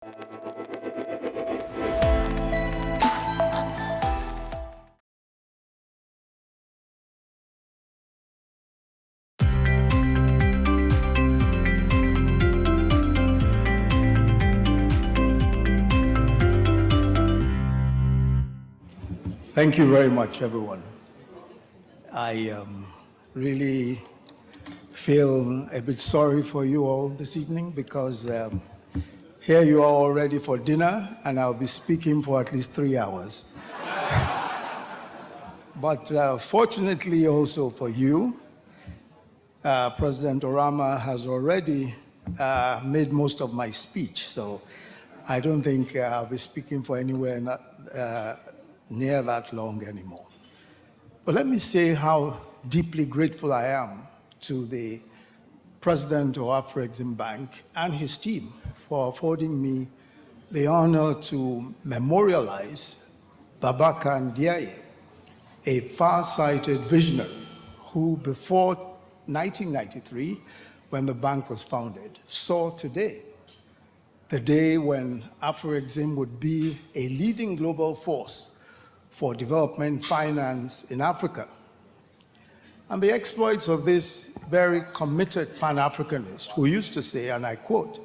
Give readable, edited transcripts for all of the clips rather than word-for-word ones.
Thank you very much, everyone. I really feel a bit sorry for you all this evening because here you are all ready for dinner and I'll be speaking for at least 3 hours. But fortunately also for you, President Orama has already made most of my speech, so I don't think I'll be speaking for anywhere near that long anymore. But let me say how deeply grateful I am to the President of AfCFTA and his team for affording me the honor to memorialize Babacar Ndiaye, a far-sighted visionary who before 1993, when the bank was founded, saw today, the day when AfCFTA would be a leading global force for development finance in Africa. And the exploits of this very committed Pan-Africanist who used to say, and I quote,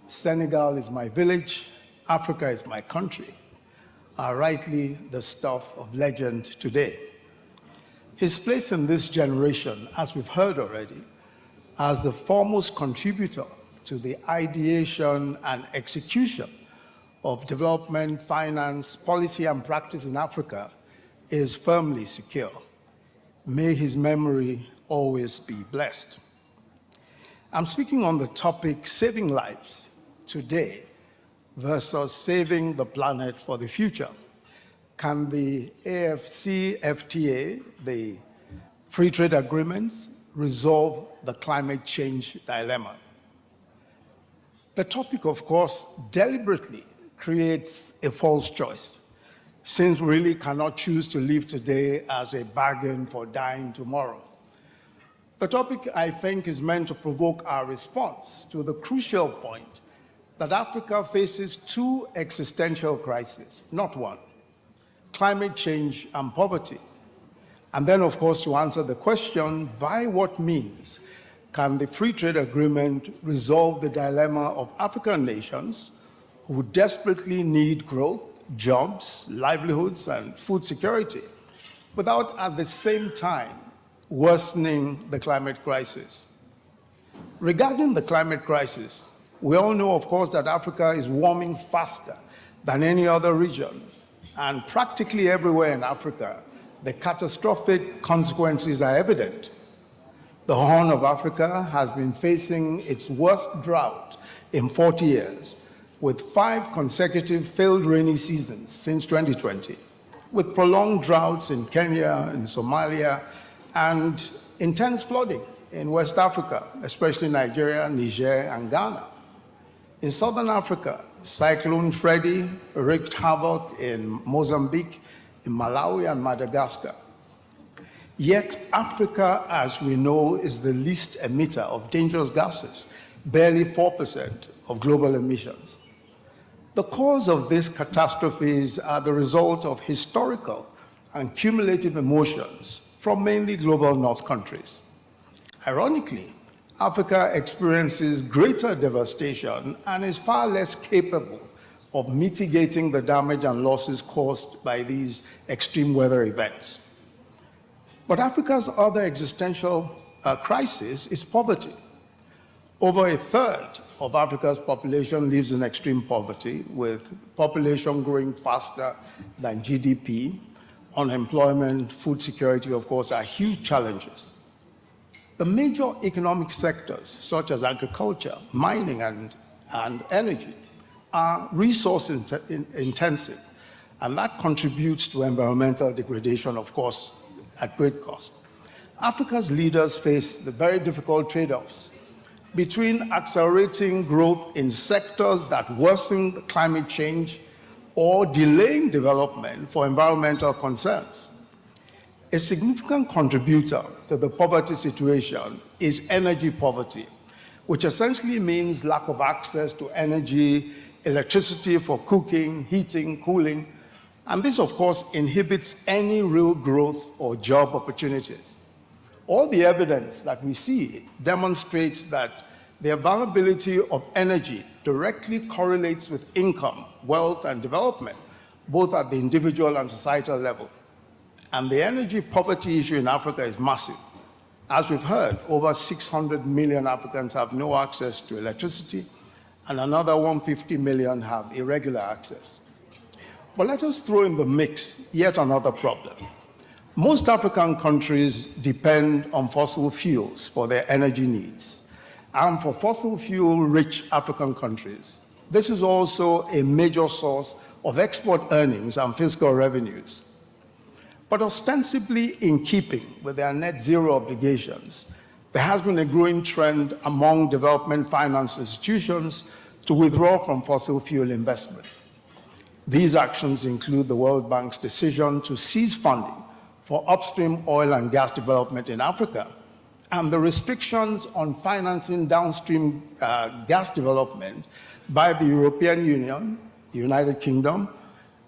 "Senegal is my village, Africa is my country," are rightly the stuff of legend today. His place in this generation, as we've heard already, as the foremost contributor to the ideation and execution of development, finance, policy, and practice in Africa is firmly secure. May his memory always be blessed. I'm speaking on the topic saving lives today versus saving the planet for the future. Can the AfCFTA, the free trade agreements, resolve the climate change dilemma? The topic, of course, deliberately creates a false choice, since we really cannot choose to live today as a bargain for dying tomorrow. The topic, I think, is meant to provoke our response to the crucial point that Africa faces two existential crises, not one: climate change and poverty. And then, of course, to answer the question, by what means can the free trade agreement resolve the dilemma of African nations who desperately need growth, jobs, livelihoods, and food security, without at the same time worsening the climate crisis? Regarding the climate crisis, we all know, of course, that Africa is warming faster than any other region, and practically everywhere in Africa, the catastrophic consequences are evident. The Horn of Africa has been facing its worst drought in 40 years, with 5 consecutive failed rainy seasons since 2020, with prolonged droughts in Kenya, in Somalia, and intense flooding in West Africa, especially Nigeria, Niger, and Ghana. In Southern Africa, Cyclone Freddy wreaked havoc in Mozambique, in Malawi, and Madagascar. Yet Africa, as we know, is the least emitter of dangerous gases, barely 4% of global emissions. The cause of these catastrophes are the result of historical and cumulative emotions from mainly global north countries. Ironically, Africa experiences greater devastation and is far less capable of mitigating the damage and losses caused by these extreme weather events. But Africa's other existential crisis is poverty. Over a third of Africa's population lives in extreme poverty, with population growing faster than GDP. Unemployment, food security, of course, are huge challenges. The major economic sectors, such as agriculture, mining, and energy, are resource intensive, and that contributes to environmental degradation, of course, at great cost. Africa's leaders face the very difficult trade-offs between accelerating growth in sectors that worsen the climate change or delaying development for environmental concerns. A significant contributor to the poverty situation is energy poverty, which essentially means lack of access to energy electricity for cooking, heating, cooling, and this, of course, inhibits any real growth or job opportunities. All the evidence that we see demonstrates that the availability of energy directly correlates with income, wealth, and development, both at the individual and societal level. And the energy poverty issue in Africa is massive. As we've heard, over 600 million Africans have no access to electricity, and another 150 million have irregular access. But let us throw in the mix yet another problem. Most African countries depend on fossil fuels for their energy needs. And for fossil fuel-rich African countries, this is also a major source of export earnings and fiscal revenues. But ostensibly in keeping with their net zero obligations, there has been a growing trend among development finance institutions to withdraw from fossil fuel investment. These actions include the World Bank's decision to cease funding for upstream oil and gas development in Africa, and the restrictions on financing downstream gas development by the European Union, the United Kingdom,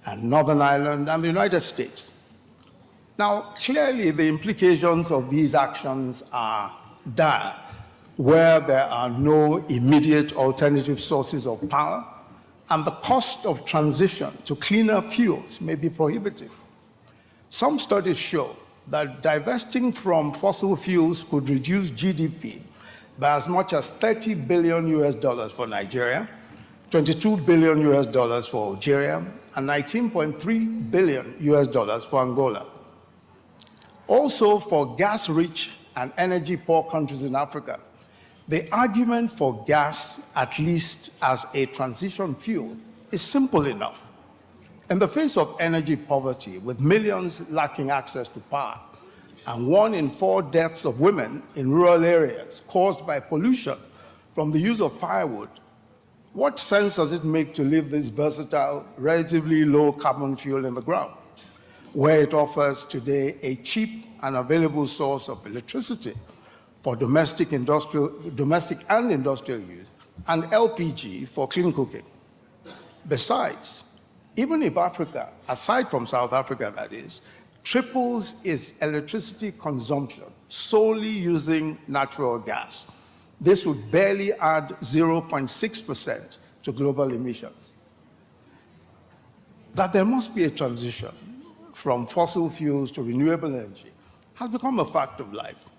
and Northern Ireland, and the United States. Now, clearly, the implications of these actions are dire, where there are no immediate alternative sources of power, and the cost of transition to cleaner fuels may be prohibitive. Some studies show that divesting from fossil fuels could reduce GDP by as much as $30 billion for Nigeria, $22 billion for Algeria, and $19.3 billion for Angola. Also, for gas-rich and energy-poor countries in Africa, the argument for gas, at least as a transition fuel, is simple enough. In the face of energy poverty, with millions lacking access to power, and 1 in 4 deaths of women in rural areas caused by pollution from the use of firewood, what sense does it make to leave this versatile, relatively low carbon fuel in the ground, where it offers today a cheap and available source of electricity for domestic and industrial use, and LPG for clean cooking? Besides, even if Africa, aside from South Africa that is, triples its electricity consumption solely using natural gas, this would barely add 0.6% to global emissions. That there must be a transition from fossil fuels to renewable energy has become a fact of life.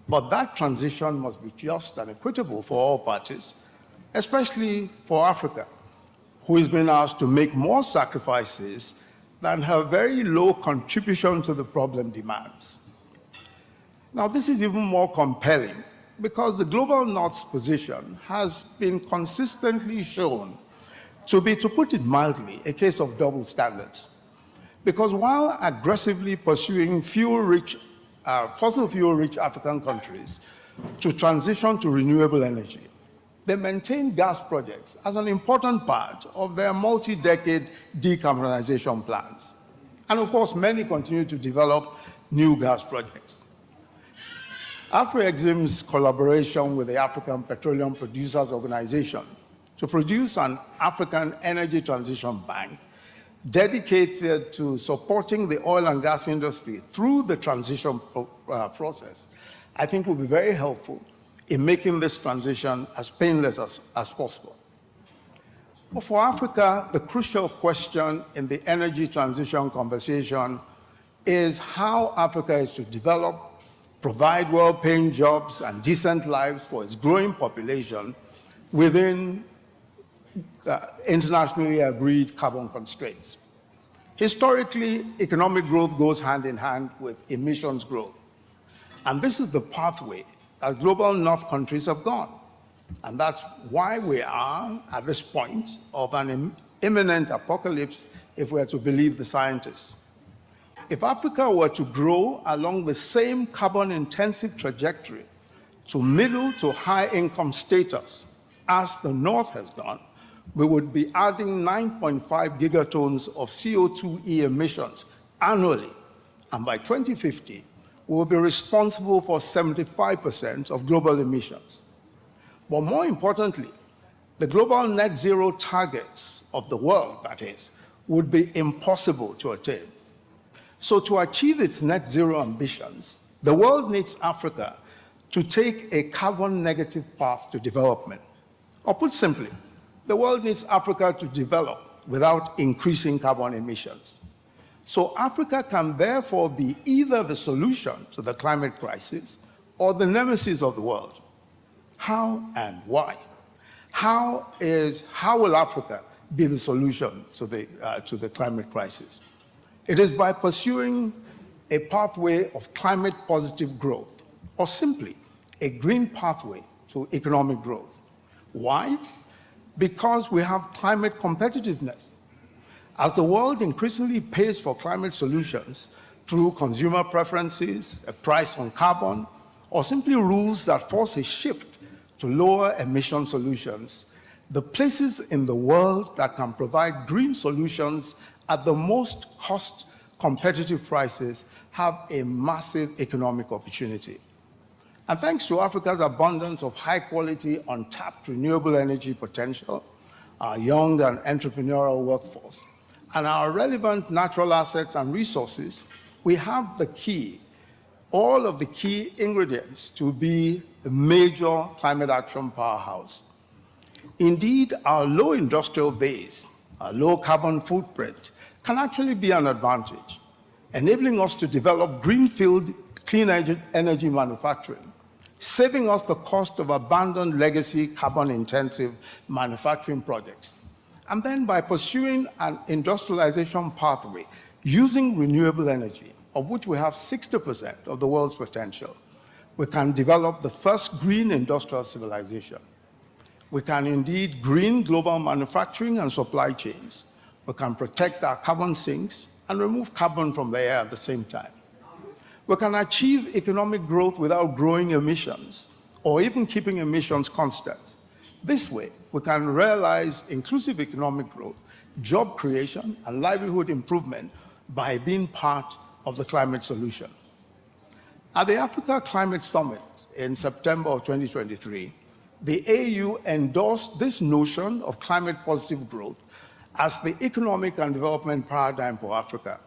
But that transition must be just and equitable for all parties, especially for Africa, who is being asked to make more sacrifices than her very low contribution to the problem demands. Now, this is even more compelling because the Global North's position has been consistently shown to be, to put it mildly, a case of double standards. Because while aggressively pursuing fossil fuel-rich African countries to transition to renewable energy, they maintain gas projects as an important part of their multi-decade decarbonization plans. And of course, many continue to develop new gas projects. AfriExim's collaboration with the African Petroleum Producers Organization to produce an African Energy Transition Bank dedicated to supporting the oil and gas industry through the transition process, I think will be very helpful in making this transition as painless as possible. But for Africa, the crucial question in the energy transition conversation is how Africa is to develop, provide well-paying jobs and decent lives for its growing population within internationally agreed carbon constraints. Historically, economic growth goes hand in hand with emissions growth. And this is the pathway that global North countries have gone. And that's why we are at this point of an imminent apocalypse, if we are to believe the scientists. If Africa were to grow along the same carbon-intensive trajectory to middle to high income status as the North has done, we would be adding 9.5 gigatons of CO2e emissions annually. And by 2050, we will be responsible for 75% of global emissions. But more importantly, the global net zero targets of the world, that is, would be impossible to attain. So to achieve its net zero ambitions, the world needs Africa to take a carbon negative path to development. Or put simply, the world needs Africa to develop without increasing carbon emissions. So Africa can therefore be either the solution to the climate crisis or the nemesis of the world. How and why? How will Africa be the solution to the climate crisis? It is by pursuing a pathway of climate positive growth, or simply a green pathway to economic growth. Why? Because we have climate competitiveness. As the world increasingly pays for climate solutions through consumer preferences, a price on carbon, or simply rules that force a shift to lower emission solutions, the places in the world that can provide green solutions at the most cost competitive prices have a massive economic opportunity. And thanks to Africa's abundance of high-quality, untapped renewable energy potential, our young and entrepreneurial workforce, and our relevant natural assets and resources, we have all of the key ingredients to be a major climate action powerhouse. Indeed, our low industrial base, our low carbon footprint, can actually be an advantage, enabling us to develop greenfield clean energy manufacturing, saving us the cost of abandoned legacy carbon-intensive manufacturing projects. And then by pursuing an industrialization pathway using renewable energy, of which we have 60% of the world's potential, we can develop the first green industrial civilization. We can indeed green global manufacturing and supply chains. We can protect our carbon sinks and remove carbon from the air at the same time. We can achieve economic growth without growing emissions or even keeping emissions constant. This way, we can realize inclusive economic growth, job creation, and livelihood improvement by being part of the climate solution. At the Africa Climate Summit in September of 2023, the AU endorsed this notion of climate positive growth as the economic and development paradigm for Africa.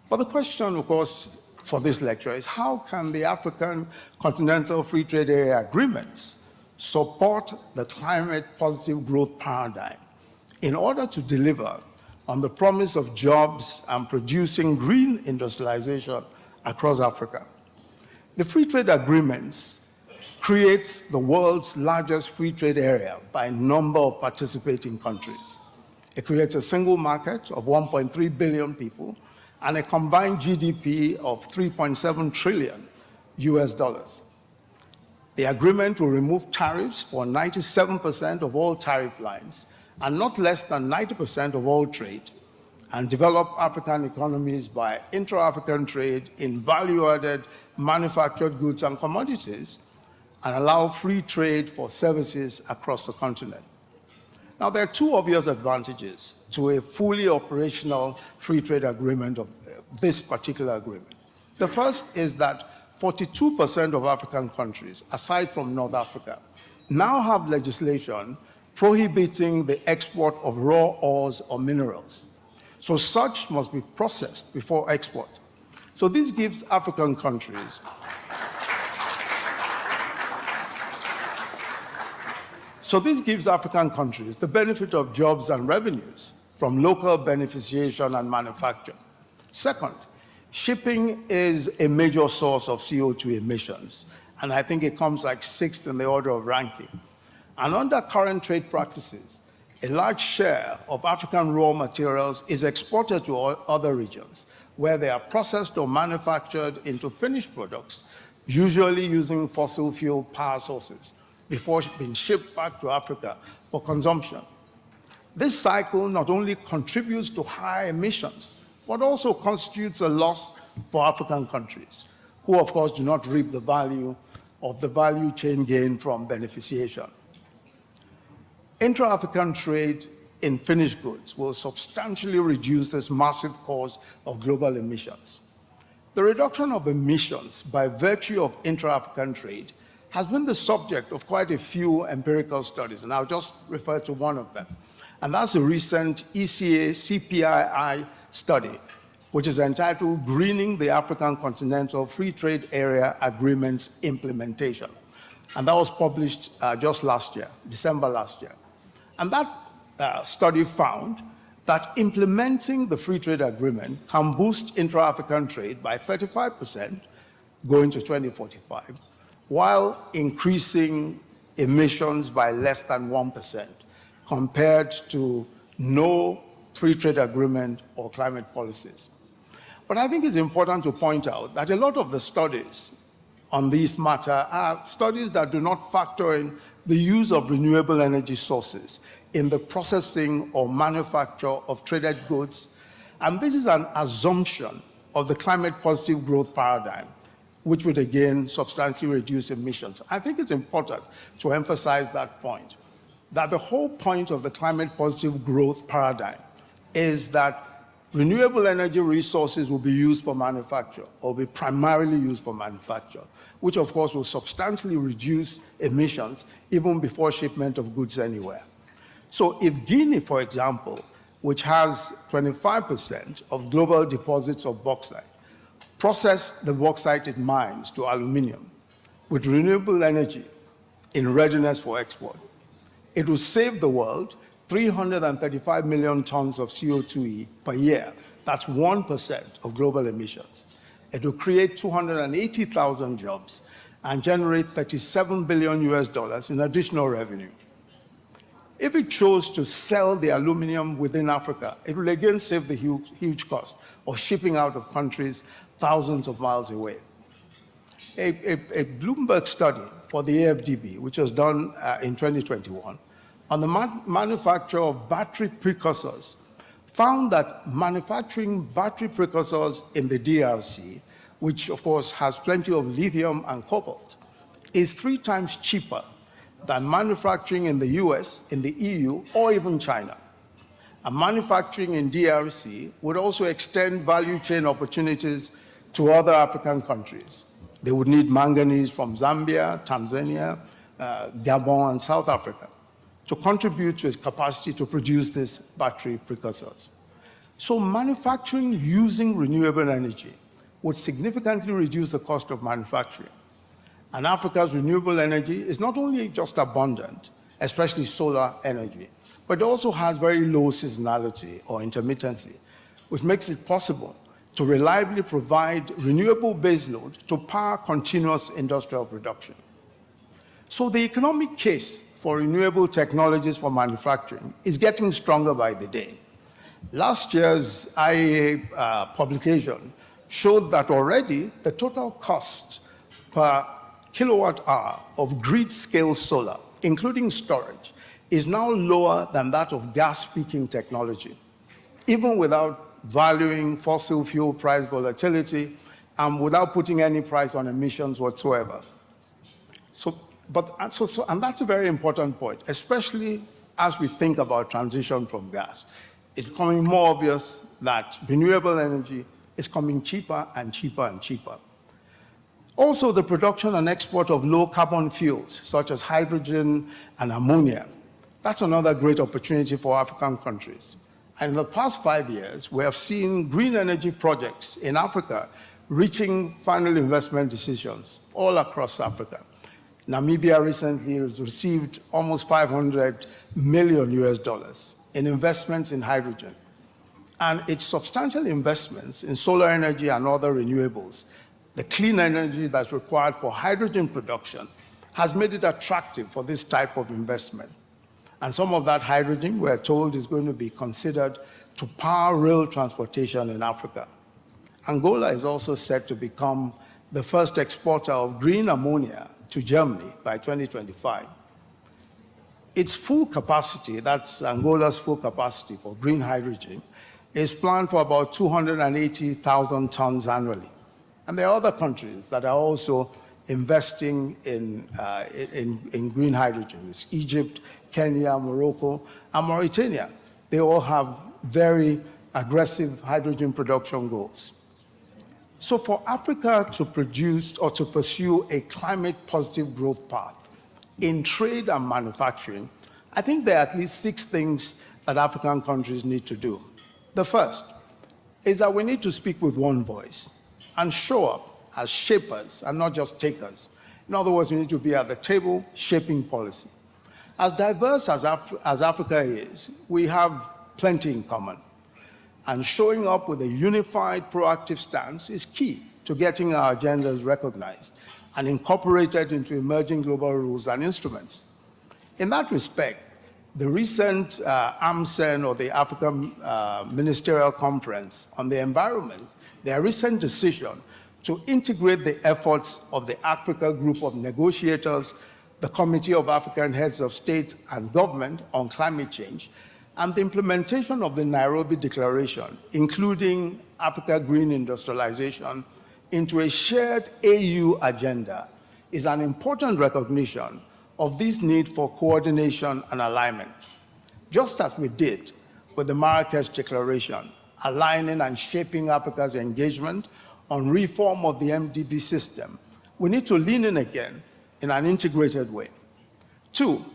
But the question, of course, for this lecture is how can the African Continental Free Trade Area agreements support the climate positive growth paradigm in order to deliver on the promise of jobs and producing green industrialization across Africa? The free trade agreements creates the world's largest free trade area by number of participating countries. It creates a single market of 1.3 billion people and a combined GDP of 3.7 trillion US dollars. The agreement will remove tariffs for 97% of all tariff lines and not less than 90% of all trade, and develop African economies by intra-African trade in value-added manufactured goods and commodities, and allow free trade for services across the continent. Now, there are two obvious advantages to a fully operational free trade agreement of this particular agreement. The first is that 42% of African countries, aside from North Africa, now have legislation prohibiting the export of raw ores or minerals. So such must be processed before export. So this gives African countries the benefit of jobs and revenues from local beneficiation and manufacture. Second, shipping is a major source of CO2 emissions, and I think it comes like sixth in the order of ranking. And under current trade practices, a large share of African raw materials is exported to other regions, where they are processed or manufactured into finished products, usually using fossil fuel power sources, before being shipped back to Africa for consumption. This cycle not only contributes to high emissions, but also constitutes a loss for African countries, who of course do not reap the value of the value chain gain from beneficiation. Intra-African trade in finished goods will substantially reduce this massive cause of global emissions. The reduction of emissions by virtue of intra-African trade has been the subject of quite a few empirical studies, and I'll just refer to one of them. And that's a recent ECA CPII study, which is entitled Greening the African Continental Free Trade Area Agreements Implementation. And that was published just last year, December last year. And that study found that implementing the free trade agreement can boost intra-African trade by 35% going to 2045, while increasing emissions by less than 1% compared to no free trade agreement or climate policies. But I think it's important to point out that a lot of the studies on this matter are studies that do not factor in the use of renewable energy sources in the processing or manufacture of traded goods. And this is an assumption of the climate positive growth paradigm, which would again substantially reduce emissions. I think it's important to emphasize that point, that the whole point of the climate positive growth paradigm is that renewable energy resources will be used for manufacture, or will be primarily used for manufacture, which of course will substantially reduce emissions even before shipment of goods anywhere. So if Guinea, for example, which has 25% of global deposits of bauxite, process the bauxite it mines to aluminum with renewable energy in readiness for export, it will save the world 335 million tons of CO2e per year. That's 1% of global emissions. It will create 280,000 jobs and generate $37 billion in additional revenue. If it chose to sell the aluminum within Africa, it will again save the huge cost of shipping out of countries thousands of miles away. A Bloomberg study for the AfDB, which was done in 2021, on the manufacture of battery precursors, found that manufacturing battery precursors in the DRC, which of course has plenty of lithium and cobalt, is 3 times cheaper than manufacturing in the US, in the EU, or even China. And manufacturing in DRC would also extend value chain opportunities to other African countries. They would need manganese from Zambia, Tanzania, Gabon, and South Africa to contribute to its capacity to produce these battery precursors. So manufacturing using renewable energy would significantly reduce the cost of manufacturing. And Africa's renewable energy is not only just abundant, especially solar energy, but it also has very low seasonality or intermittency, which makes it possible to reliably provide renewable baseload to power continuous industrial production. So the economic case for renewable technologies for manufacturing is getting stronger by the day. Last year's IEA publication showed that already the total cost per kilowatt hour of grid-scale solar, including storage, is now lower than that of gas peaking technology, even without valuing fossil fuel price volatility and without putting any price on emissions whatsoever. And that's a very important point, especially as we think about transition from gas. It's becoming more obvious that renewable energy is coming cheaper and cheaper and cheaper. Also, the production and export of low-carbon fuels, such as hydrogen and ammonia, that's another great opportunity for African countries. And in the past 5 years, we have seen green energy projects in Africa reaching final investment decisions all across Africa. Namibia recently received almost $500 million in investments in hydrogen. And its substantial investments in solar energy and other renewables, the clean energy that's required for hydrogen production, has made it attractive for this type of investment. And some of that hydrogen, we're told, is going to be considered to power rail transportation in Africa. Angola is also set to become the first exporter of green ammonia to Germany by 2025. Its full capacity, that's Angola's full capacity for green hydrogen, is planned for about 280,000 tons annually. And there are other countries that are also investing in green hydrogen. It's Egypt, Kenya, Morocco, and Mauritania. They all have very aggressive hydrogen production goals. So for Africa to produce or to pursue a climate-positive growth path in trade and manufacturing, I think there are at least 6 things that African countries need to do. The first is that we need to speak with one voice and show up as shapers and not just takers. In other words, we need to be at the table shaping policy. As diverse as Africa is, we have plenty in common. And showing up with a unified, proactive stance is key to getting our agendas recognized and incorporated into emerging global rules and instruments. In that respect, the recent AMCEN, or the African Ministerial Conference on the Environment, their recent decision to integrate the efforts of the Africa Group of Negotiators, the Committee of African Heads of State and Government on Climate Change, and the implementation of the Nairobi Declaration, including Africa Green Industrialization, into a shared AU agenda, is an important recognition of this need for coordination and alignment. Just as we did with the Marrakesh Declaration, aligning and shaping Africa's engagement on reform of the MDB system, we need to lean in again in an integrated way. 2,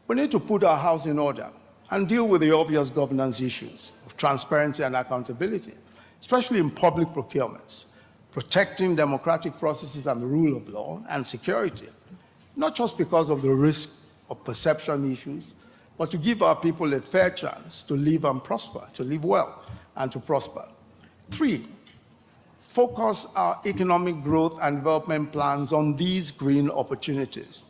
we need to put our house in order and deal with the obvious governance issues of transparency and accountability, especially in public procurements, protecting democratic processes and the rule of law and security, not just because of the risk of perception issues, but to give our people a fair chance to live and prosper, to live well and to prosper. 3, focus our economic growth and development plans on these green opportunities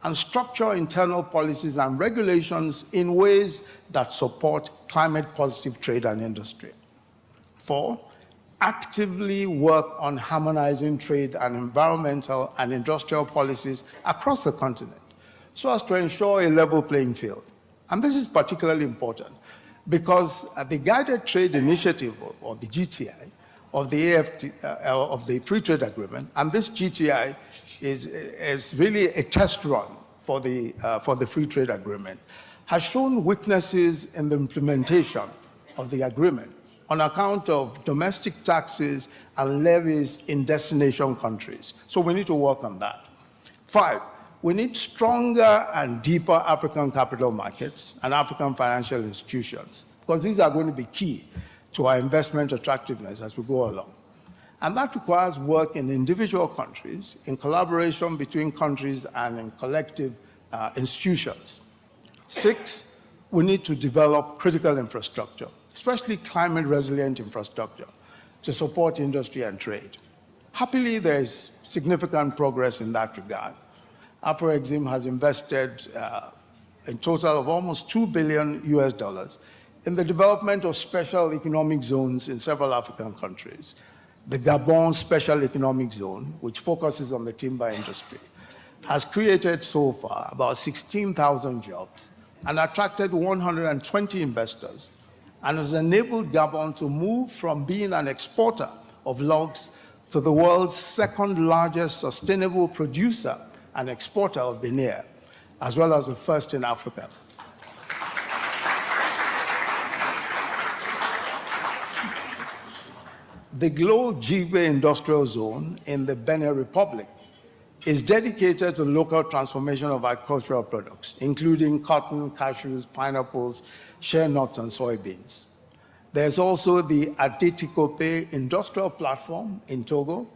and structure internal policies and regulations in ways that support climate-positive trade and industry. 4, actively work on harmonizing trade and environmental and industrial policies across the continent so as to ensure a level playing field. And this is particularly important because the Guided Trade Initiative, or the GTI, of the Free Trade Agreement, and this GTI is really a test run for the Free Trade Agreement, has shown weaknesses in the implementation of the agreement on account of domestic taxes and levies in destination countries. So we need to work on that. 5, we need stronger and deeper African capital markets and African financial institutions, because these are going to be key to our investment attractiveness as we go along. And that requires work in individual countries, in collaboration between countries and in collective institutions. 6, we need to develop critical infrastructure, especially climate-resilient infrastructure, to support industry and trade. Happily, there is significant progress in that regard. AfroExim has invested a total of almost $2 billion in the development of special economic zones in several African countries. The Gabon Special Economic Zone, which focuses on the timber industry, has created so far about 16,000 jobs and attracted 120 investors, and has enabled Gabon to move from being an exporter of logs to the world's second-largest sustainable producer and exporter of veneer, as well as the first in Africa. The Glo Jigbe Industrial Zone in the Benin Republic is dedicated to the local transformation of agricultural products, including cotton, cashews, pineapples, shea nuts, and soybeans. There's also the Adetikope Industrial Platform in Togo,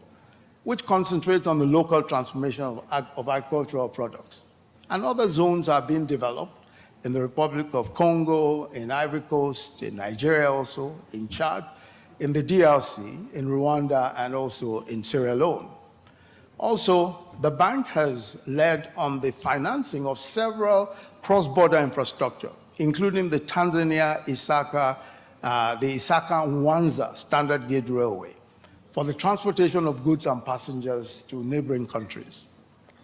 which concentrates on the local transformation of agricultural products. And other zones are being developed in the Republic of Congo, in Ivory Coast, in Nigeria also, in Chad, in the DRC, in Rwanda, and also in Sierra Leone. Also, the bank has led on the financing of several cross-border infrastructure, including the Tanzania Isaka-Mwanza standard gauge railway for the transportation of goods and passengers to neighboring countries.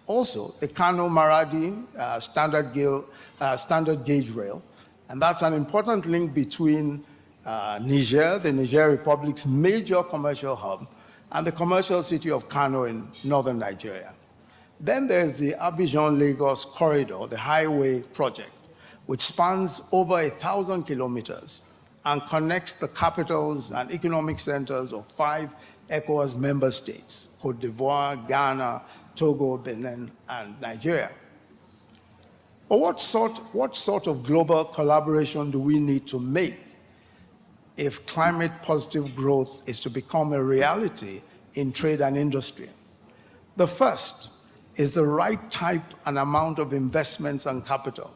Also, the Kano-Maradi standard gauge rail, and that's an important link between Niger, the Niger Republic's major commercial hub, and the commercial city of Kano in northern Nigeria. Then there's the Abidjan-Lagos corridor, the highway project, which spans over 1,000 kilometers and connects the capitals and economic centers of 5 ECOWAS member states, Cote d'Ivoire, Ghana, Togo, Benin, and Nigeria. But what sort of global collaboration do we need to make if climate positive growth is to become a reality in trade and industry? The first is the right type and amount of investments and capital.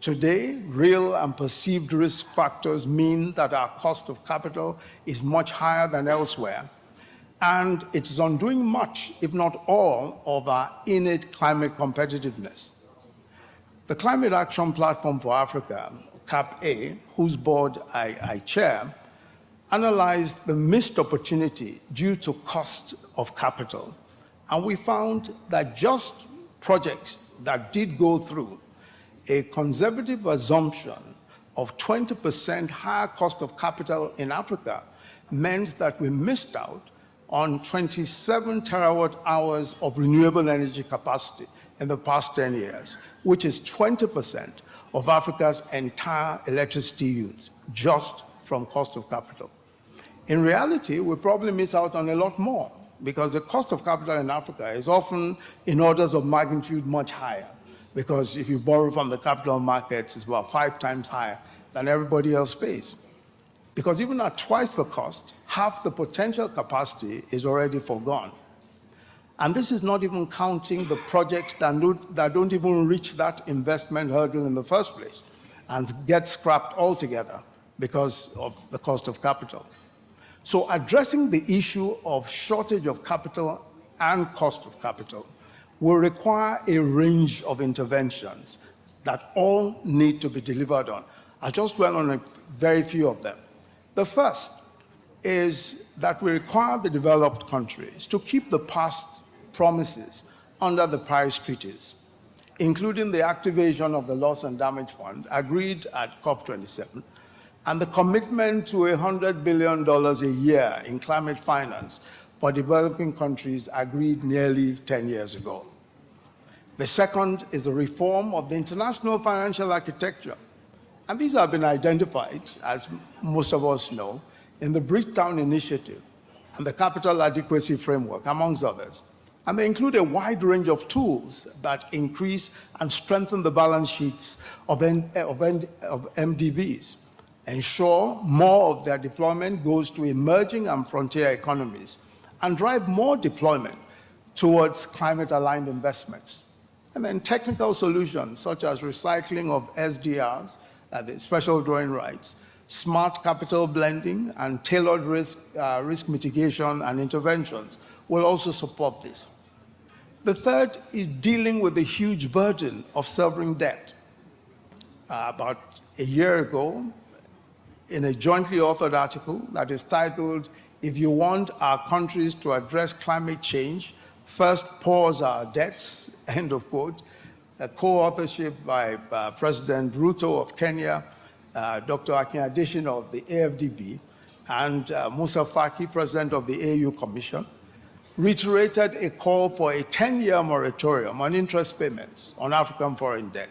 Today, real and perceived risk factors mean that our cost of capital is much higher than elsewhere, and it is undoing much, if not all, of our innate climate competitiveness. The Climate Action Platform for Africa, CAP-A, whose board I chair, analyzed the missed opportunity due to cost of capital. And we found that just projects that did go through a conservative assumption of 20% higher cost of capital in Africa meant that we missed out on 27 terawatt hours of renewable energy capacity in the past 10 years, which is 20% of Africa's entire electricity use, just from cost of capital. In reality, we probably miss out on a lot more, because the cost of capital in Africa is often in orders of magnitude much higher, because if you borrow from the capital markets, it's about 5 times higher than everybody else pays. Because even at twice the cost, half the potential capacity is already foregone. And this is not even counting the projects that don't even reach that investment hurdle in the first place and get scrapped altogether because of the cost of capital. So addressing the issue of shortage of capital and cost of capital will require a range of interventions that all need to be delivered on. I just dwell on a very few of them. The first is that we require the developed countries to keep the past promises under the Paris treaties, including the activation of the Loss and Damage Fund agreed at COP27, and the commitment to $100 billion a year in climate finance for developing countries agreed nearly 10 years ago. The second is the reform of the international financial architecture. And these have been identified, as most of us know, in the Bridgetown Initiative and the Capital Adequacy Framework, amongst others. And they include a wide range of tools that increase and strengthen the balance sheets of MDBs, ensure more of their deployment goes to emerging and frontier economies, and drive more deployment towards climate-aligned investments. And then technical solutions such as recycling of SDRs, the special drawing rights, smart capital blending, and tailored risk mitigation and interventions will also support this. The third is dealing with the huge burden of sovereign debt. About a year ago, in a jointly authored article that is titled, "If You Want Our Countries to Address Climate Change, First Pause Our Debts," end of quote, a co-authorship by President Ruto of Kenya, Dr. Akin Adesina of the AfDB, and Musa Faki, President of the AU Commission, reiterated a call for a 10-year moratorium on interest payments on African foreign debt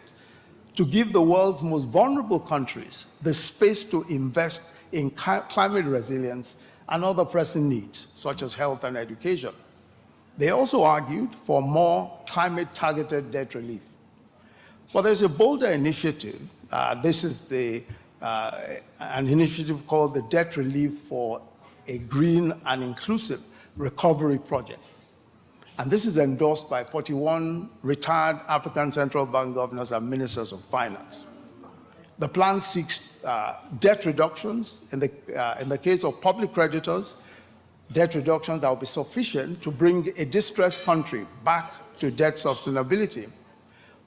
to give the world's most vulnerable countries the space to invest in climate resilience and other pressing needs, such as health and education. They also argued for more climate-targeted debt relief. Well, there's a bolder initiative. This is an initiative called the Debt Relief for a Green and Inclusive Recovery Project. And this is endorsed by 41 retired African Central Bank governors and ministers of finance. The plan seeks debt reductions in the case of public creditors, debt reductions that will be sufficient to bring a distressed country back to debt sustainability,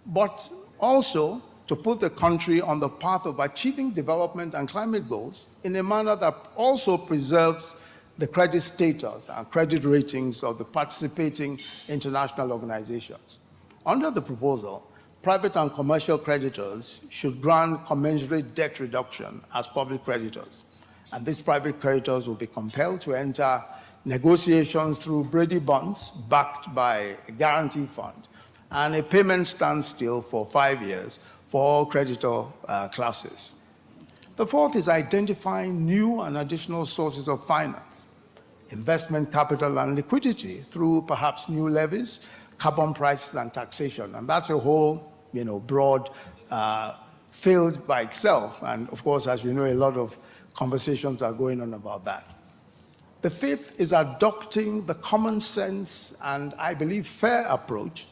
but also to put the country on the path of achieving development and climate goals in a manner that also preserves the credit status and credit ratings of the participating international organizations. Under the proposal, private and commercial creditors should grant commensurate debt reduction as public creditors. And these private creditors will be compelled to enter negotiations through Brady bonds backed by a guarantee fund and a payment standstill for 5 years for all creditor classes. The fourth is identifying new and additional sources of finance. investment capital and liquidity through perhaps new levies, carbon prices and taxation. And that's a whole, broad field by itself. And of course, as you know, a lot of conversations are going on about that. The fifth is adopting the common sense and, I believe, fair approach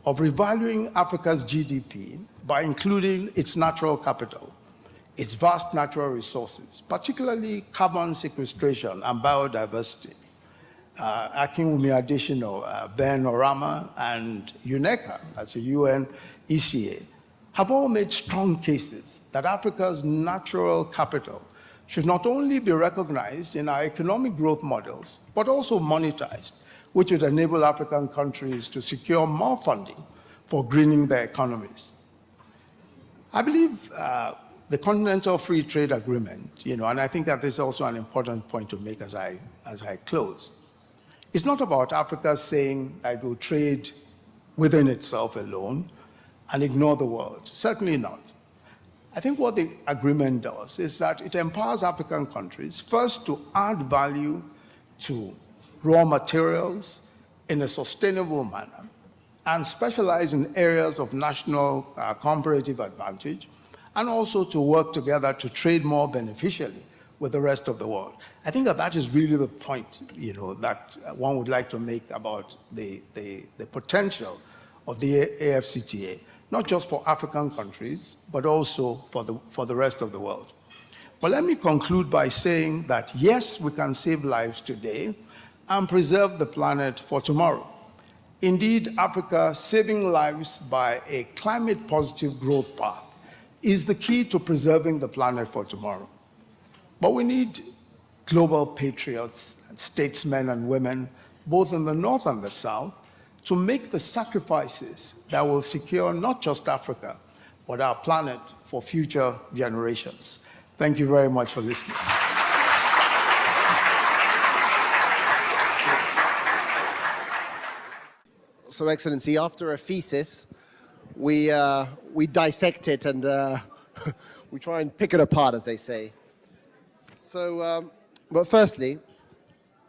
of revaluing Africa's GDP by including its natural capital, its vast natural resources, particularly carbon sequestration and biodiversity. Akinwumi Adesina, Ben Orama, and UNECA, that's a UN ECA, have all made strong cases that Africa's natural capital should not only be recognized in our economic growth models, but also monetized, which would enable African countries to secure more funding for greening their economies. I believe the Continental Free Trade Agreement, and I think that this is also an important point to make as I close. It's not about Africa saying that it will trade within itself alone and ignore the world. Certainly not. I think what the agreement does is that it empowers African countries, first, to add value to raw materials in a sustainable manner and specialize in areas of national comparative advantage, and also to work together to trade more beneficially with the rest of the world. I think that is really the point, that one would like to make about the potential of the AfCFTA, not just for African countries, but also for the rest of the world. But let me conclude by saying that yes, we can save lives today and preserve the planet for tomorrow. Indeed, Africa saving lives by a climate-positive growth path is the key to preserving the planet for tomorrow. But we need global patriots and statesmen and women, both in the North and the South, to make the sacrifices that will secure not just Africa, but our planet for future generations. Thank you very much for listening. So, Excellency, after a thesis, we dissect it and we try and pick it apart, as they say. So, but firstly,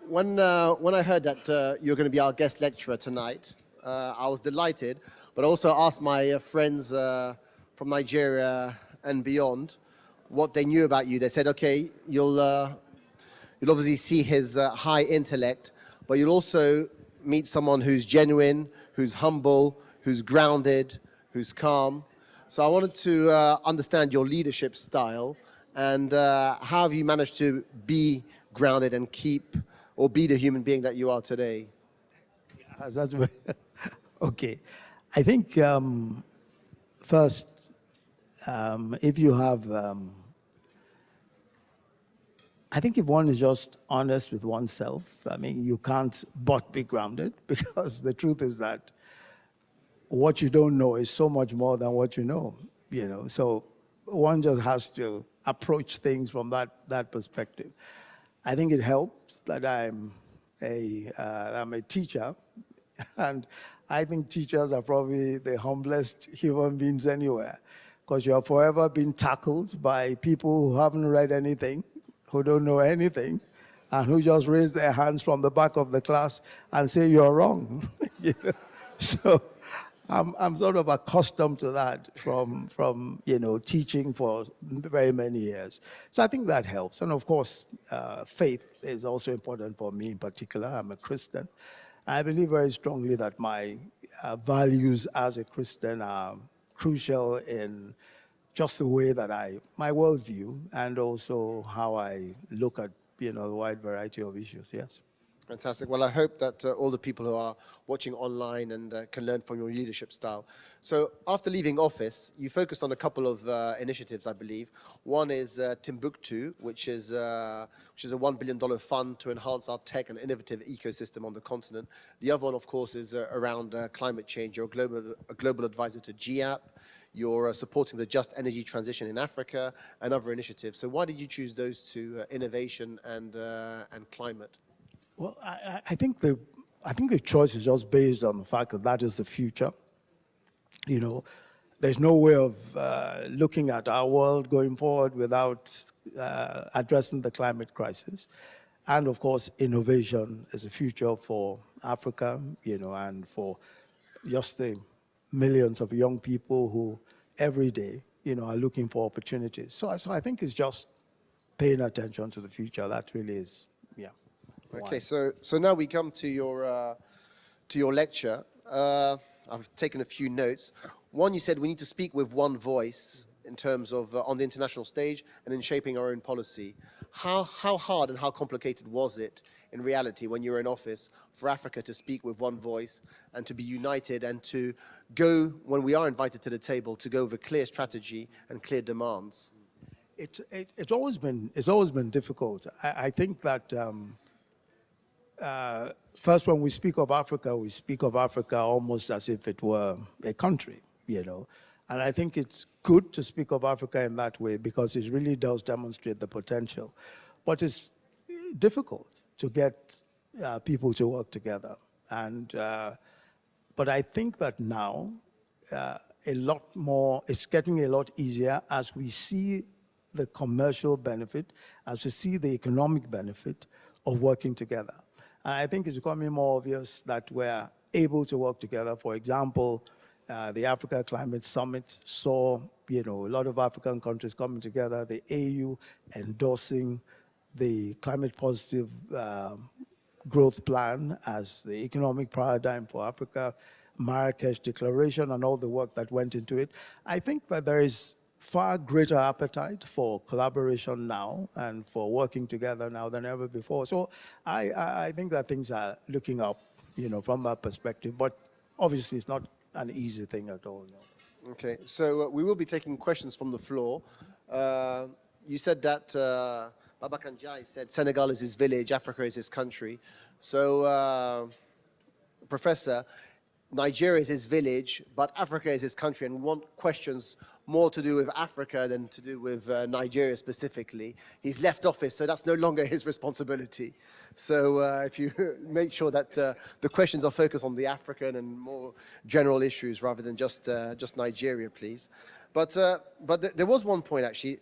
when I heard that you're going to be our guest lecturer tonight, I was delighted, but also asked my friends from Nigeria and beyond what they knew about you. They said, okay, you'll obviously see his high intellect, but you'll also meet someone who's genuine, who's humble, who's grounded, who's calm. So I wanted to understand your leadership style and how have you managed to be grounded and keep or be the human being that you are today? That's okay. I think first, if you have, I think if one is just honest with oneself, I mean, you can't but be grounded, because the truth is that what you don't know is so much more than what you know, So one just has to approach things from that perspective. I think it helps that I'm a teacher, and I think teachers are probably the humblest human beings anywhere, because you are forever being tackled by people who haven't read anything, who don't know anything, and who just raise their hands from the back of the class and say you're wrong. So I'm sort of accustomed to that from teaching for very many years. So I think that helps. And of course, faith is also important for me in particular. I'm a Christian. I believe very strongly that my values as a Christian are crucial in just the way that my worldview, and also how I look at the wide variety of issues, yes. Fantastic. Well, I hope that all the people who are watching online and can learn from your leadership style. So after leaving office, you focused on a couple of initiatives, I believe. One is Timbuktu, which is a $1 billion fund to enhance our tech and innovative ecosystem on the continent. The other one, of course, is around climate change. You're a global advisor to GAP. You're supporting the just energy transition in Africa and other initiatives. So why did you choose those two, innovation and climate? Well, I think the choice is just based on the fact that that is the future. There's no way of looking at our world going forward without addressing the climate crisis. And of course, innovation is a future for Africa, and for just the millions of young people who every day, are looking for opportunities. So I think it's just paying attention to the future. That really is, yeah. Okay, Why. so now we come to your lecture. I've taken a few notes. One, you said we need to speak with one voice in terms of on the international stage and in shaping our own policy. How hard and how complicated was it in reality when you were in office for Africa to speak with one voice and to be united and to go, when we are invited to the table, to go with a clear strategy and clear demands? It's always been difficult. I think that first, when we speak of Africa almost as if it were a country, And I think it's good to speak of Africa in that way because it really does demonstrate the potential. But it's difficult to get people to work together. But I think that now a lot more, it's getting a lot easier as we see the commercial benefit, as we see the economic benefit of working together. And I think it's becoming more obvious that we're able to work together. For example, the Africa Climate Summit saw, a lot of African countries coming together, the AU endorsing the climate positive growth plan as the economic paradigm for Africa, Marrakesh Declaration and all the work that went into it. I think that there is far greater appetite for collaboration now and for working together now than ever before. So I think that things are looking up, from that perspective. But obviously, it's not an easy thing at all. No. Okay, so we will be taking questions from the floor. You said that Babacar Ndiaye said Senegal is his village, Africa is his country. So, Professor, Nigeria is his village, but Africa is his country, and we want questions more to do with Africa than to do with Nigeria specifically. He's left office, so that's no longer his responsibility. So if you make sure that the questions are focused on the African and more general issues rather than just Nigeria, please. But there was one point actually.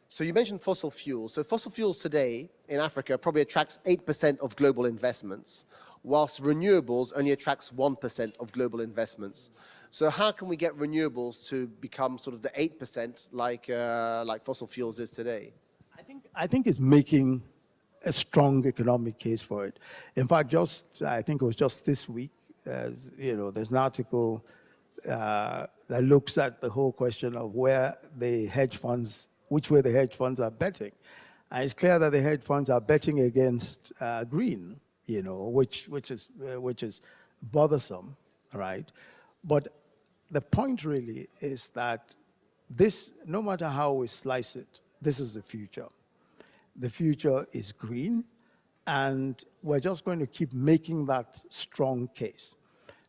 So you mentioned fossil fuels. So fossil fuels today in Africa probably attracts 8% of global investments, whilst renewables only attracts 1% of global investments. So how can we get renewables to become sort of the 8% like fossil fuels is today? I think it's making a strong economic case for it. In fact, I think it was just this week, there's an article that looks at the whole question of which way the hedge funds are betting. And it's clear that the hedge funds are betting against green, which is bothersome, right? But the point really is that this, no matter how we slice it, this is the future. The future is green, and we're just going to keep making that strong case.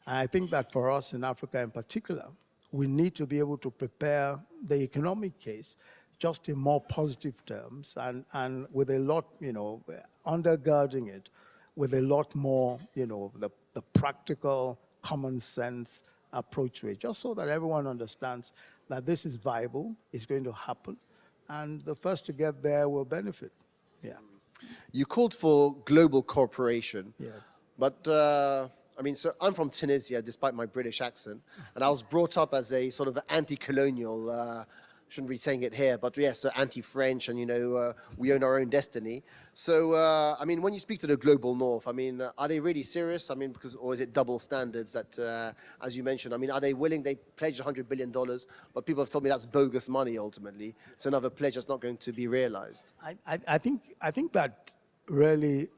And I think that for us in Africa in particular, we need to be able to prepare the economic case just in more positive terms and with a lot, undergirding it with a lot more, the practical, common sense approach to it, just so that everyone understands that this is viable, it's going to happen, and the first to get there will benefit. Yeah. You called for global cooperation. Yes. But, so I'm from Tunisia, despite my British accent, and I was brought up as a sort of anti-colonial, shouldn't be saying it here, but yes, so anti-French, and, we own our own destiny. So, when you speak to the global north, are they really serious? Or is it double standards that, as you mentioned, are they willing? They pledged $100 billion, but people have told me that's bogus money ultimately. It's another pledge that's not going to be realized. I think that really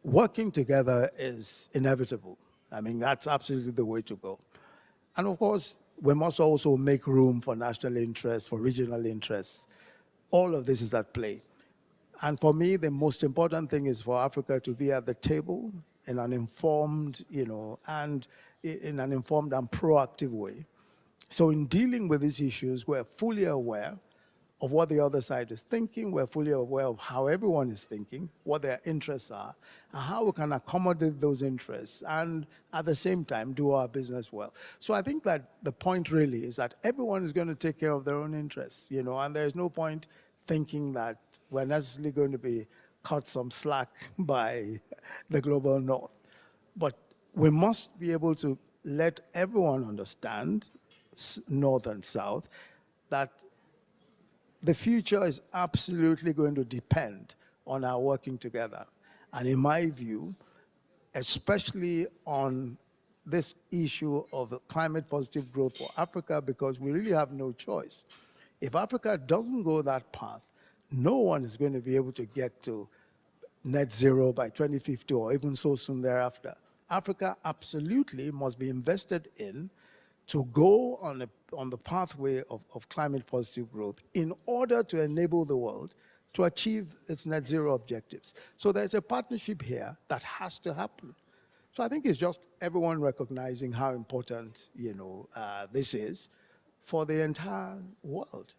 working together is inevitable. That's absolutely the way to go. And of course, we must also make room for national interests, for regional interests. All of this is at play. And for me, the most important thing is for Africa to be at the table in an informed, and in an informed and proactive way. So in dealing with these issues, we're fully aware of what the other side is thinking. We're fully aware of how everyone is thinking, what their interests are, and how we can accommodate those interests and at the same time do our business well. So I think that the point really is that everyone is going to take care of their own interests, and there's no point thinking that we're necessarily going to be cut some slack by the global north. But we must be able to let everyone understand, north and south, that the future is absolutely going to depend on our working together. And in my view, especially on this issue of climate positive growth for Africa, because we really have no choice. If Africa doesn't go that path, no one is going to be able to get to net zero by 2050 or even so soon thereafter. Africa absolutely must be invested in to go on the pathway of climate positive growth in order to enable the world to achieve its net zero objectives. So there's a partnership here that has to happen. So I think it's just everyone recognizing how important, this is for the entire world,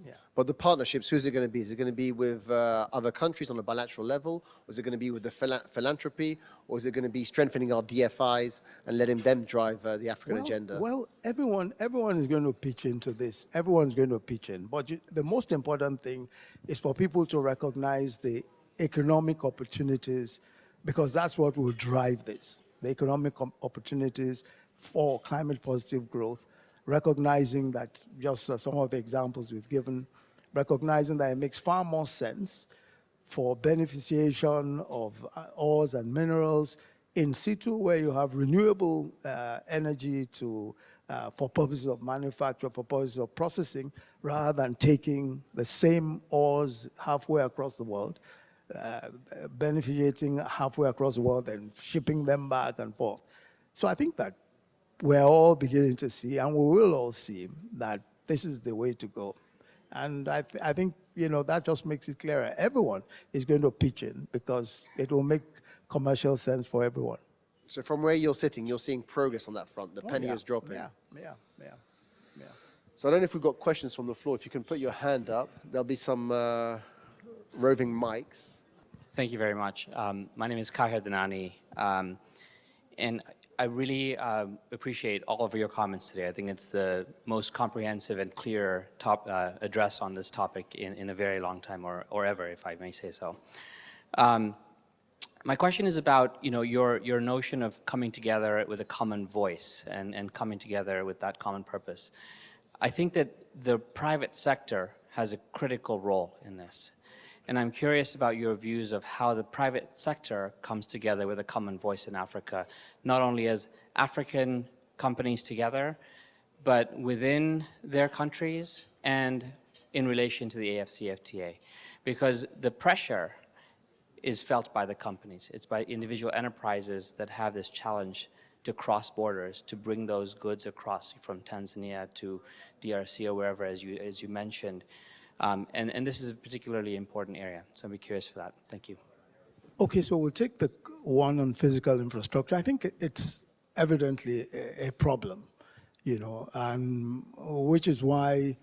yeah. But the partnerships, who's it going to be? Is it going to be with other countries on a bilateral level? Or is it going to be with the philanthropy? Or is it going to be strengthening our DFIs and letting them drive the African agenda? Well, everyone is going to pitch into this. Everyone's going to pitch in. But the most important thing is for people to recognize the economic opportunities, because that's what will drive this, the economic opportunities for climate positive growth, recognizing that, just some of the examples we've given, recognizing that it makes far more sense for beneficiation of ores and minerals in situ, where you have renewable energy for purposes of manufacture, for purposes of processing, rather than taking the same ores halfway across the world, benefiting halfway across the world and shipping them back and forth. So I think that we're all beginning to see, and we will all see, that this is the way to go. And I think, that just makes it clearer. Everyone is going to pitch in because it will make commercial sense for everyone. So from where you're sitting, you're seeing progress on that front. The penny is dropping. Yeah. So I don't know if we've got questions from the floor. If you can put your hand up, there'll be some roving mics. Thank you very much. My name is Kahir Danani, and I really appreciate all of your comments today. I think it's the most comprehensive and clear address on this topic in a very long time, or ever, if I may say so. My question is about your notion of coming together with a common voice and coming together with that common purpose. I think that the private sector has a critical role in this. And I'm curious about your views of how the private sector comes together with a common voice in Africa, not only as African companies together, but within their countries and in relation to the AfCFTA. Because the pressure is felt by the companies. It's by individual enterprises that have this challenge to cross borders, to bring those goods across from Tanzania to DRC or wherever, as you mentioned. And this is a particularly important area, so I'd be curious for that. Thank you. Okay, so we'll take the one on physical infrastructure. I think it's evidently a problem, and which is why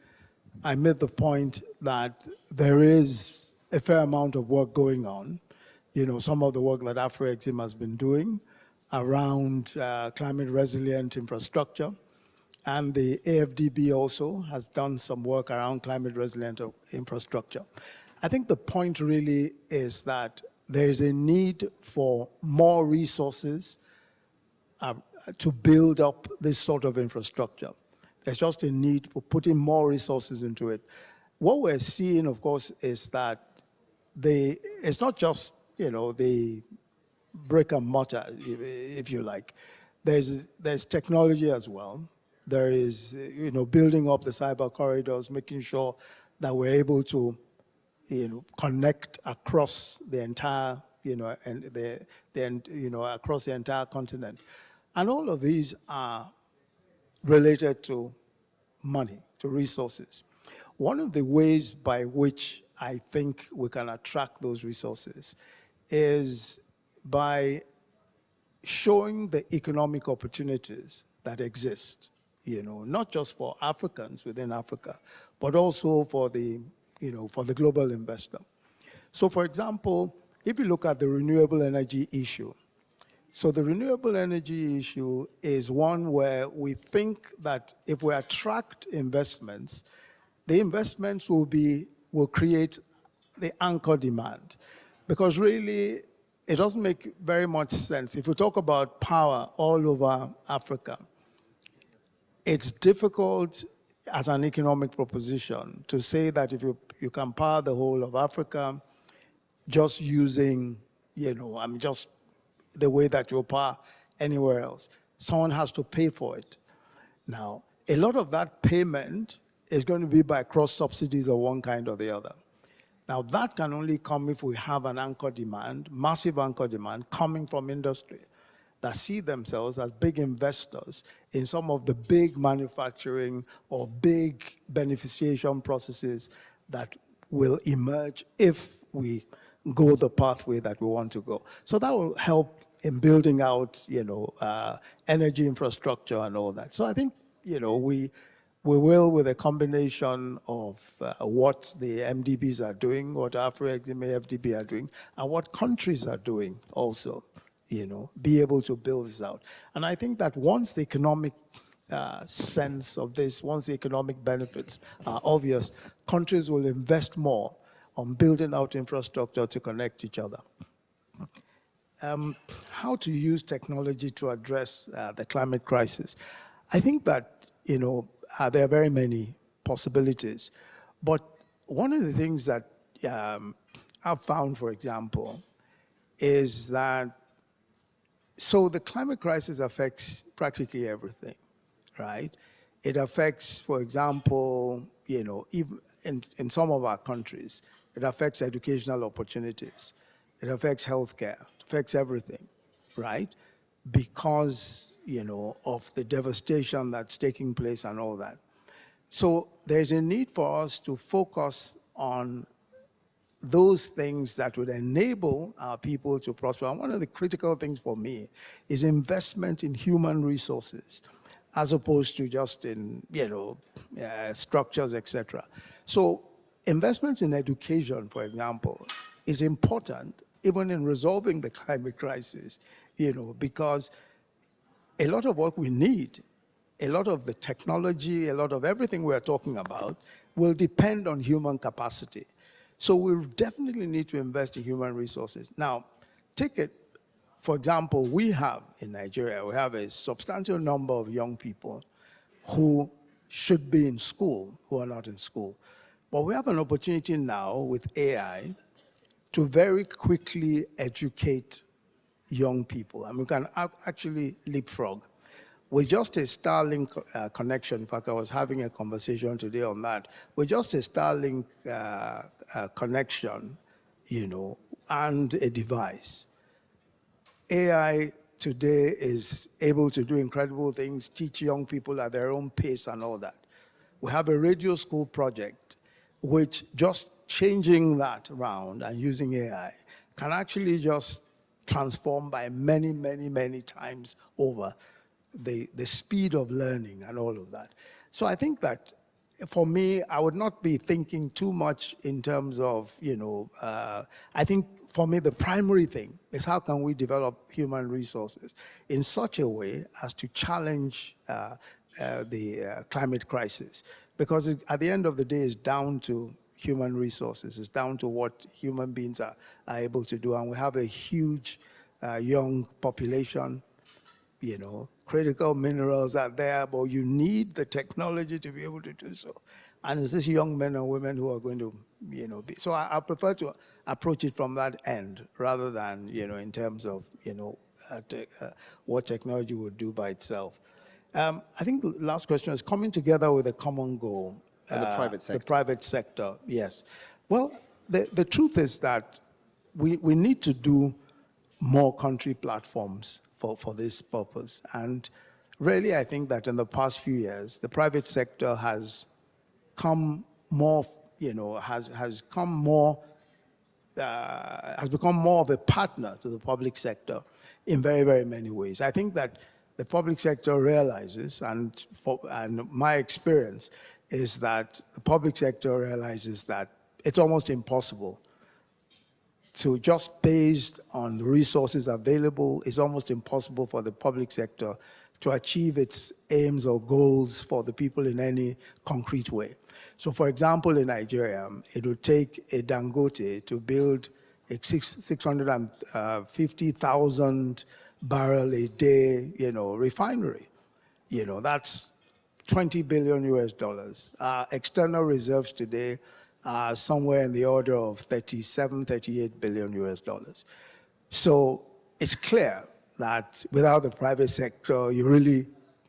I made the point that there is a fair amount of work going on. Some of the work that AfroExim has been doing around climate resilient infrastructure. And the AFDB also has done some work around climate resilient infrastructure. I think the point really is that there is a need for more resources to build up this sort of infrastructure. There's just a need for putting more resources into it. What we're seeing, of course, is that it's not just, the brick and mortar, if you like. There's technology as well. There is, building up the cyber corridors, making sure that we're able to, connect across the entire, across the entire continent. And all of these are related to money, to resources. One of the ways by which I think we can attract those resources is by showing the economic opportunities that exist. Not just for Africans within Africa, but also for the global investor. So for example, if you look at the renewable energy issue, so the renewable energy issue is one where we think that if we attract investments, the investments will create the anchor demand. Because really, it doesn't make very much sense. If we talk about power all over Africa, it's difficult as an economic proposition to say that if you can power the whole of Africa just using, just the way that you power anywhere else. Someone has to pay for it. Now, a lot of that payment is going to be by cross subsidies of one kind or the other. Now, that can only come if we have an anchor demand, massive anchor demand, coming from industry that see themselves as big investors in some of the big manufacturing or big beneficiation processes that will emerge if we go the pathway that we want to go. So that will help in building out, energy infrastructure and all that. So I think, we will, with a combination of what the MDBs are doing, what AfCFTA are doing, and what countries are doing also, be able to build this out. And I think that once the economic sense of this, once the economic benefits are obvious, countries will invest more on building out infrastructure to connect each other. How to use technology to address the climate crisis. I think that, there are very many possibilities. But one of the things that I've found, for example, is that, so the climate crisis affects practically everything, right? It affects, for example, even in some of our countries, it affects educational opportunities. It affects healthcare. It affects everything, right? Because, of the devastation that's taking place and all that. So there's a need for us to focus on those things that would enable our people to prosper. And one of the critical things for me is investment in human resources, as opposed to just in, structures, etc. So investments in education, for example, is important even in resolving the climate crisis, because a lot of what we need, a lot of the technology, a lot of everything we're talking about will depend on human capacity. So we definitely need to invest in human resources. Now, take it, for example, we have in Nigeria, we have a substantial number of young people who should be in school, who are not in school. But we have an opportunity now with AI to very quickly educate young people. And we can actually leapfrog. With just a Starlink connection, in fact, I was having a conversation today on that, with just a Starlink connection, and a device, AI today is able to do incredible things, teach young people at their own pace and all that. We have a radio school project, which just changing that around and using AI can actually just transform by many, many, many times over the speed of learning and all of that. So I think that for me, I would not be thinking too much in terms of, I think for me, the primary thing is how can we develop human resources in such a way as to challenge the climate crisis. Because at the end of the day, it's down to human resources. It's down to what human beings are able to do. And we have a huge young population, critical minerals are there, but you need the technology to be able to do so. And it's these young men and women who are going to, be. So I prefer to approach it from that end rather than, in terms of, what technology would do by itself. I think the last question is coming together with a common goal. And the private sector. The private sector, yes. Well, the truth is that we need to do more country platforms for this purpose. And really, I think that in the past few years, the private sector has come more, has become more of a partner to the public sector in very, very many ways. I think that the public sector realizes, and my experience is that the public sector realizes that it's almost impossible to just based on the resources available, it's almost impossible for the public sector to achieve its aims or goals for the people in any concrete way. So for example, in Nigeria, it would take a Dangote to build 650,000 barrel a day, refinery. That's 20 billion US dollars. External reserves today are somewhere in the order of 37, 38 billion US dollars. So it's clear that without the private sector, you really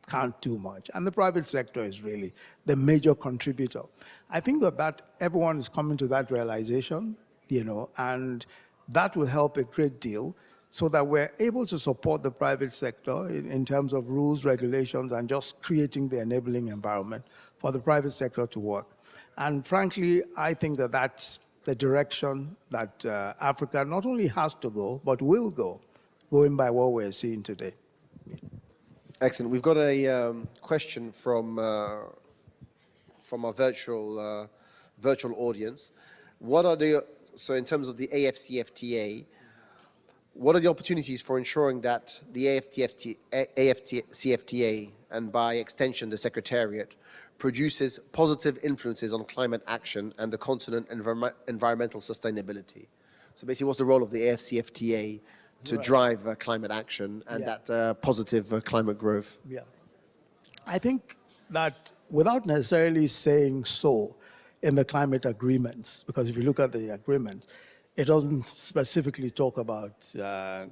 can't do much. And the private sector is really the major contributor. I think that everyone is coming to that realization, and that will help a great deal so that we're able to support the private sector in terms of rules, regulations, and just creating the enabling environment for the private sector to work. And frankly, I think that that's the direction that Africa not only has to go, but will go, going by what we're seeing today. Excellent. We've got a question from our virtual audience. So in terms of the AfCFTA, what are the opportunities for ensuring that the AfCFTA, and by extension the Secretariat, produces positive influences on climate action and the continent environmental sustainability? So basically, what's the role of the AfCFTA to drive climate action and that positive climate growth? Yeah. I think that without necessarily saying so in the climate agreements, because if you look at the agreement, it doesn't specifically talk about the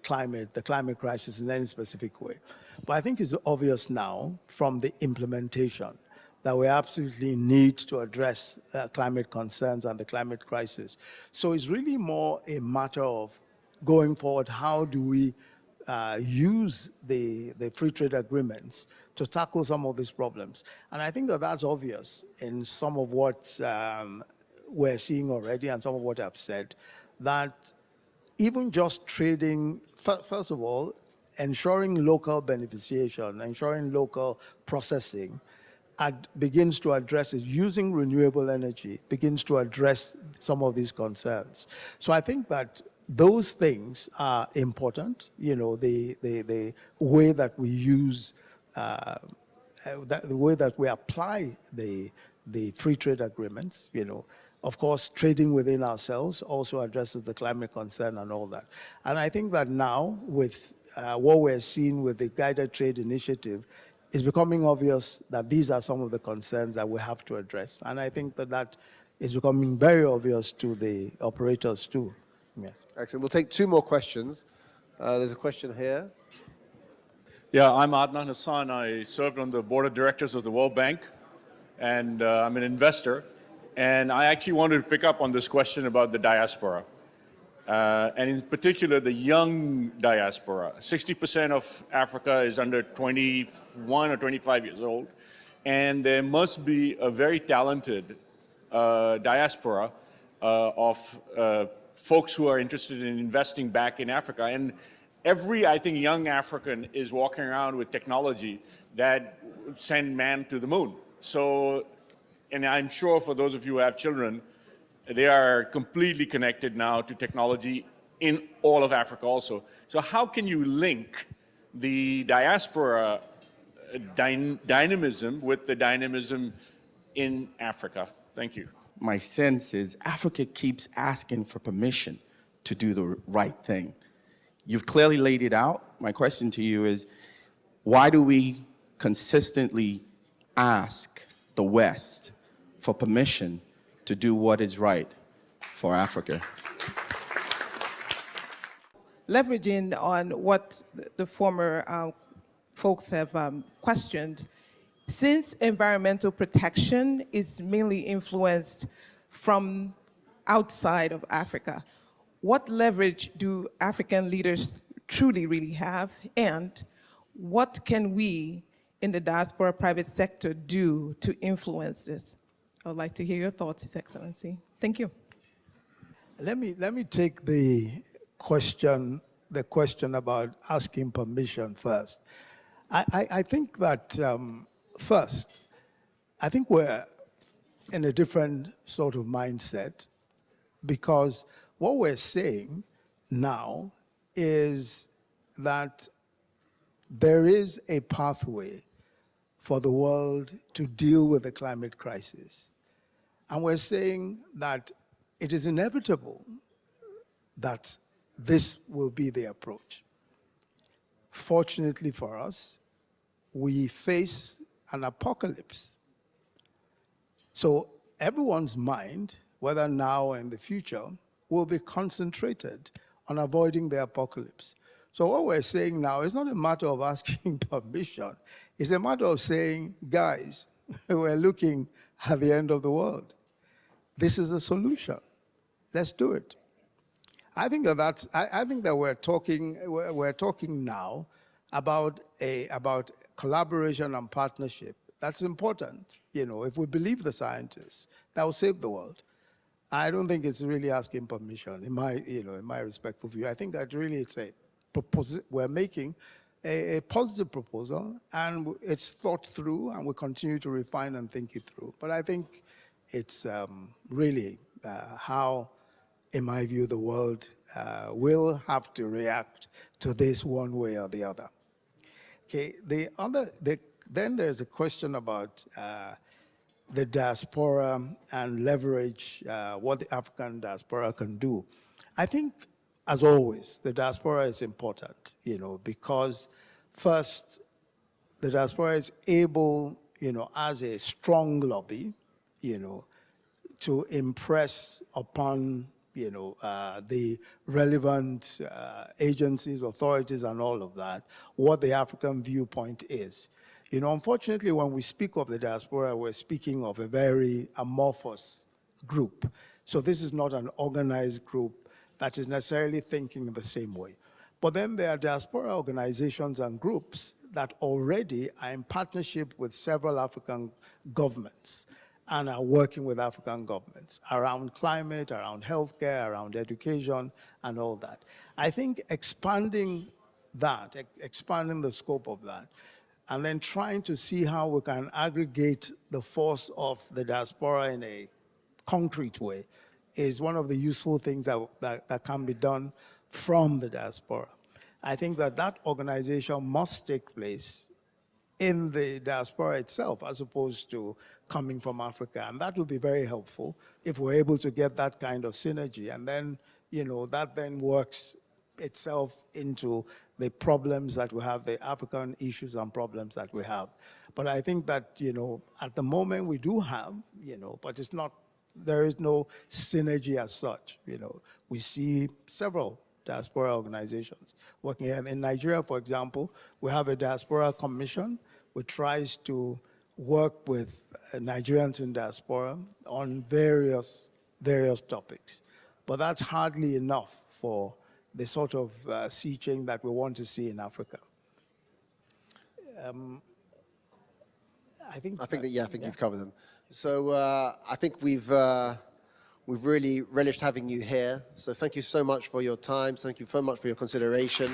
climate crisis in any specific way. But I think it's obvious now from the implementation that we absolutely need to address climate concerns and the climate crisis. So it's really more a matter of going forward, how do we use the free trade agreements to tackle some of these problems? And I think that that's obvious in some of what we're seeing already and some of what I've said, that even just trading, first of all, ensuring local beneficiation, ensuring local processing, begins to address it. Using renewable energy begins to address some of these concerns. So I think that those things are important, the way that we use, the way that we apply the free trade agreements, Of course, trading within ourselves also addresses the climate concern and all that. And I think that now, with what we're seeing with the guided trade initiative, it's becoming obvious that these are some of the concerns that we have to address. And I think that that is becoming very obvious to the operators too. Yes. Excellent. We'll take two more questions. There's a question here. Yeah, I'm Adnan Hassan. I served on the board of directors of the World Bank, and I'm an investor. And I actually wanted to pick up on this question about the diaspora, and in particular, the young diaspora. 60% of Africa is under 21 or 25 years old, and there must be a very talented diaspora of folks who are interested in investing back in Africa. And every, I think, young African is walking around with technology that send man to the moon. So, and I'm sure for those of you who have children, they are completely connected now to technology in all of Africa also. So how can you link the diaspora dynamism with the dynamism in Africa? Thank you. My sense is Africa keeps asking for permission to do the right thing. You've clearly laid it out. My question to you is, why do we consistently ask the West for permission to do what is right for Africa? Leveraging on what the former folks have questioned, since environmental protection is mainly influenced from outside of Africa, what leverage do African leaders truly really have, and what can we in the diaspora private sector do to influence this? I would like to hear your thoughts, His Excellency. Thank you. Let me take the question about asking permission first. I think that first, I think we're in a different sort of mindset, because what we're saying now is that there is a pathway for the world to deal with the climate crisis. And we're saying that it is inevitable that this will be the approach. Fortunately for us, we face an apocalypse. So everyone's mind, whether now or in the future, will be concentrated on avoiding the apocalypse. So what we're saying now is not a matter of asking permission. It's a matter of saying, guys, we're looking at the end of the world. This is a solution. Let's do it. I think that we're talking now about collaboration and partnership. That's important. You know, if we believe the scientists, that will save the world. I don't think it's really asking permission, in my respectful view. I think that really it's a proposal. We're making a positive proposal, and it's thought through, and we continue to refine and think it through. But I think it's really how, in my view, the world will have to react to this one way or the other. Okay, then there's a question about the diaspora and leverage, what the African diaspora can do. I think, as always, the diaspora is important, because first, the diaspora is able, as a strong lobby, to impress upon, the relevant agencies, authorities, and all of that, what the African viewpoint is. Unfortunately, when we speak of the diaspora, we're speaking of a very amorphous group. So this is not an organized group that is necessarily thinking the same way. But then there are diaspora organizations and groups that already are in partnership with several African governments and are working with African governments around climate, around healthcare, around education, and all that. I think expanding that, expanding the scope of that, and then trying to see how we can aggregate the force of the diaspora in a concrete way is one of the useful things that can be done from the diaspora. I think that organization must take place in the diaspora itself, as opposed to coming from Africa. And that will be very helpful if we're able to get that kind of synergy. And then, that then works itself into the problems that we have, the African issues and problems that we have. But I think that, at the moment we do have, but it's not, there is no synergy as such. We see several diaspora organizations working here. In Nigeria, for example, we have a diaspora commission which tries to work with Nigerians in diaspora on various topics. But that's hardly enough for the sort of sea change that we want to see in Africa. I think you've covered them. So I think we've really relished having you here. So thank you so much for your time. Thank you so much for your consideration.